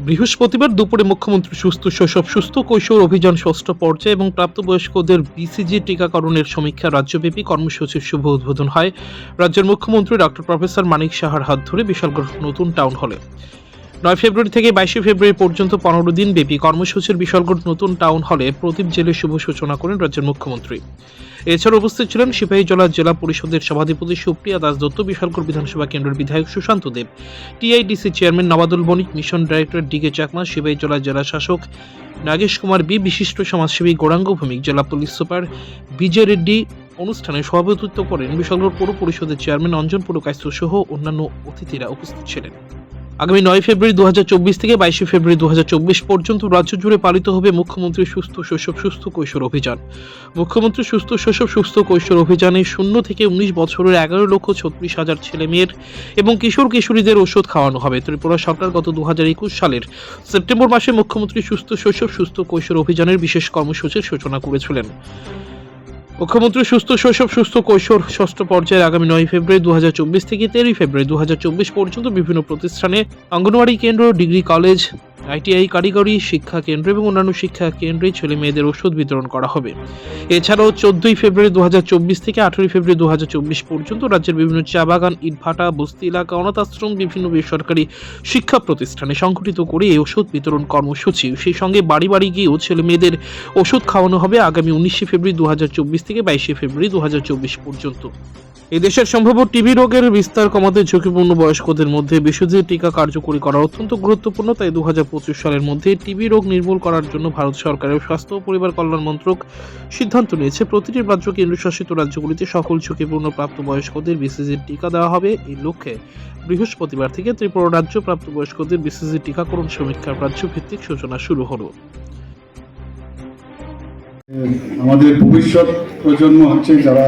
বৃহস্পতিবার দুপুরে মুখ্যমন্ত্রী সুস্থ শৈশব সুস্থ কৈশোর অভিযান ষষ্ঠ পর্যায়ে এবং প্রাপ্তবয়স্কদের বিসিজি টিকাকরণের সমীক্ষা রাজ্যব্যাপী কর্মসূচির শুভ উদ্বোধন হয় রাজ্যের মুখ্যমন্ত্রী ডক্টর প্রফেসর মানিক সাহার হাত ধরে বিশালগড় নতুন টাউন হলে। 9 ফেব্রুয়ারি থেকে 22 ফেব্রুয়ারি পর্যন্ত 15 দিন ব্যাপী কর্মসূচির বিশালগড় নতুন টাউন হলে প্রদীপ জেলে শুভ সূচনা করেন রাজ্যের মুখ্যমন্ত্রী। এছাড়া উপস্থিত ছিলেন সিপাহীজলা জেলা পরিষদের সভাধিপতি সুপ্রিয়া দাস দত্ত, বিশালগড় বিধানসভা কেন্দ্রের বিধায়ক Sushanta Deb, TIDC chairman Nabadul Banik, mission director DK Chakma, Sepahijala জেলা শাসক নাগেশ কুমার বি, বিশিষ্ট সমাজসেবী গৌরাঙ্গ ভৌমিক, জেলা পুলিশ সুপার বিজয় রেড্ডি। অনুষ্ঠানে সভাপতিত্ব করেন বিশালগড় পৌর পরিষদের চেয়ারম্যান অঞ্জন পুরকায়স্থ সহ অন্যান্য অতিথিরা উপস্থিত ছিলেন। আগামী 9 ফেব্রুয়ারি 2024 থেকে 22 ফেব্রুয়ারি 2024 পর্যন্ত রাজ্য জুড়ে পালিত হবে মুখ্যমন্ত্রী সুস্থ শৈশব সুস্থ কৈশোর অভিযান। মুখ্যমন্ত্রী সুস্থ শৈশব সুস্থ কৈশোর অভিযানে 0 থেকে 19 বছরের 11,36,000 ছেলে মেয়ের এবং কিশোর কিশোরীদের ওষুধ খাওয়ানো হবে। ত্রিপুরা সরকার গত 2021 সালের সেপ্টেম্বর মাসে মুখ্যমন্ত্রী সুস্থ শৈশব সুস্থ কৈশোর অভিযানের বিশেষ কর্মসূচির সূচনা করেছিলেন। মুখ্যমন্ত্রী সুস্থ শৈশব সুস্থ কৈশোর ষষ্ঠ পর্যায়ের আগামী 9 ফেব্রুয়ারি 2024 থেকে 13 ফেব্রুয়ারি 2024 পর্যন্ত বিভিন্ন প্রতিষ্ঠানে, অঙ্গনওয়াড়ি কেন্দ্র, ডিগ্রি কলেজ, আইটিআই, কারিগরি শিক্ষা কেন্দ্র এবং অন্যান্য শিক্ষা কেন্দ্রে ছেলে মেয়েদের ওষুধ বিতরণ করা হবে। এছাড়াও 14 ফেব্রুয়ারি 2024 থেকে 18 ফেব্রুয়ারি 2024 পর্যন্ত রাজ্যের বিভিন্ন চা বাগান, ইটভাটা, বস্তি এলাকা, অনাথ আশ্রম, বিভিন্ন বেসরকারি শিক্ষা প্রতিষ্ঠানে সংগঠিত করে এই ওষুধ বিতরণ কর্মসূচি, সেই সঙ্গে বাড়ি বাড়ি গিয়েও ছেলে মেয়েদের ওষুধ খাওয়ানো হবে আগামী 19 ফেব্রুয়ারি 2024 থেকে 22 ফেব্রুয়ারি 2024 পর্যন্ত। এদেশের সম্ভাব্য টিবি রোগের বিস্তার কমাতে ঝুঁকিপূর্ণ বয়স্কদের মধ্যে বিশুদ্ধ টিকা কার্যকরী করা অত্যন্ত গুরুত্বপূর্ণ। তাই 2025 সালের মধ্যে টিবি রোগ নির্মূল করার জন্য ভারত সরকারের স্বাস্থ্য ও পরিবার কল্যাণ মন্ত্রক সিদ্ধান্ত নিয়েছে প্রতিটি রাজ্য কেন্দ্রশাসিত রাজ্যগুলিতে সকল ঝুঁকিপূর্ণ প্রাপ্তবয়স্কদের বিসিজির টিকা দেওয়া হবে। এই লক্ষ্যে বৃহস্পতিবার থেকে ত্রিপুরা রাজ্য প্রাপ্তবয়স্কদের বিসিজি টিকাকরণ সমীক্ষার রাজ্যভিত্তিক সূচনা শুরু হলো। আমাদের ভবিষ্যৎ প্রজন্ম হচ্ছে যারা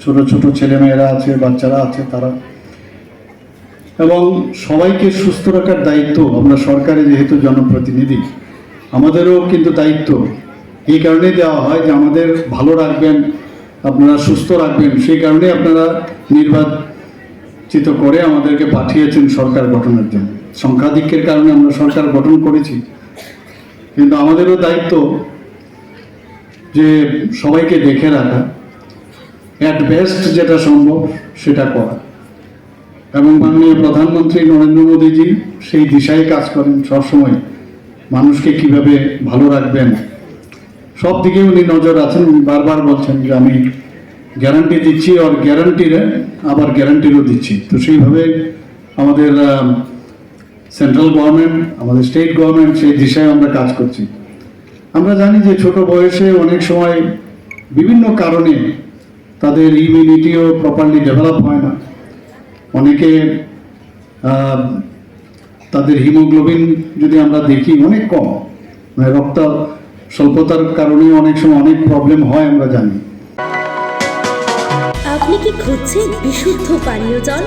ছোট ছোট ছেলেমেয়েরা আছে, বাচ্চারা আছে, তারা, এবং সবাইকে সুস্থ রাখার দায়িত্ব আমরা সরকারে যেহেতু জনপ্রতিনিধি, আমাদেরও কিন্তু দায়িত্ব এই কারণে দেওয়া হয় যে আমাদের ভালো রাখবেন, আপনারা সুস্থ রাখবেন। সেই কারণে আপনারা নির্বাচিত করে আমাদেরকে পাঠিয়েছেন সরকার গঠনের জন্য। সংখ্যাধিক্যের কারণে আমরা সরকার গঠন করেছি, কিন্তু আমাদেরও দায়িত্ব যে সবাইকে দেখে রাখা, অ্যাট বেস্ট যেটা সম্ভব সেটা করা। এবং মাননীয় প্রধানমন্ত্রী নরেন্দ্র মোদীজি সেই দিশায় কাজ করেন সবসময়, মানুষকে কিভাবে ভালো রাখবেন সব দিকে উনি নজর আছেন। উনি বারবার বলছেন যে আমি গ্যারান্টি দিচ্ছি, আর আবার গ্যারান্টিরও দিচ্ছি। তো সেইভাবে আমাদের সেন্ট্রাল গভর্নমেন্ট, আমাদের স্টেট গভর্নমেন্ট সেই দিশায় আমরা কাজ করছি। আমরা জানি যে ছোট বয়সে অনেক সময় বিভিন্ন কারণে তাদের ইমিউনিটিও প্রপারলি ডেভেলপ হয় না। অনেকে তাদের হিমোগ্লোবিন যদি আমরা দেখি অনেক কম, মানে রক্ত স্বল্পতার কারণে অনেক সময় অনেক প্রবলেম হয়, আমরা জানি। আপনি কি খুঁজছেন বিশুদ্ধ পানীয় জল?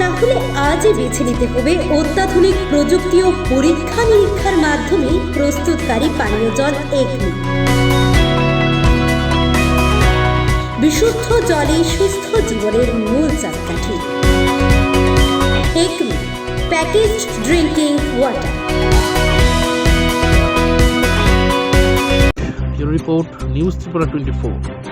তাহলে আজই বেছে নিতে হবে অত্যাধুনিক প্রযুক্তি ও পরীক্ষা নিরীক্ষার মাধ্যমে প্রস্তুতকারী পানীয় জল একমি। বিশুদ্ধ জলে সুস্থ জীবনের মূল চাকাঠি। Acme packaged drinking water. Report news Tripura 24।